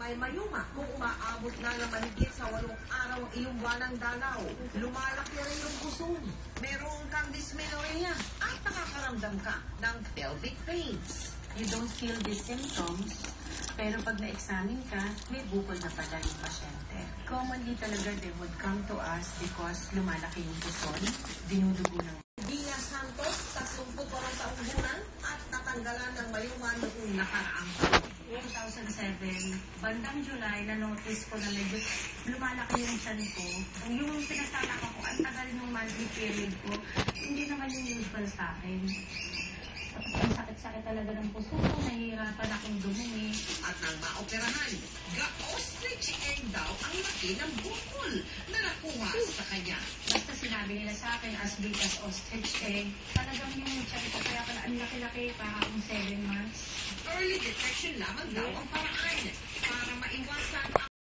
may mayuma kung umaabot na ng mahigit sa 8 araw ang iyong buwanang dalaw. Lumalaki rin yung kusog. Meron kang dysmenorrhea at nakakaramdam ka ng pelvic pains. You don't feel these symptoms, pero pag na-examine ka, may bukol na pala yung pasyente. Commonly talaga, they would come to us because lumalaki yung puson, dinudugo ng Dina Santos, 38 taong gulang at natanggalan ng mayuma noong nakaraang taon. 2007, bandang July, na-notice ko na medyo lumalaki yung tiyan ko. Yung pinagtataka ko, ang tagal yung monthly period ko, hindi naman yung usual sa akin. Tapos ang sakit-sakit talaga ng puso ko, nahihirapan akong dumumi. At nang maoperahan, ga-ostrich egg daw ang laki ng bukol na nakuha sa kanya. Basta sinabi nila sa akin, as big as ostrich egg, talagang yung tiyan ko kaya pala ang laki-laki, para akong 7 months. Early detection lamang daw ang paraan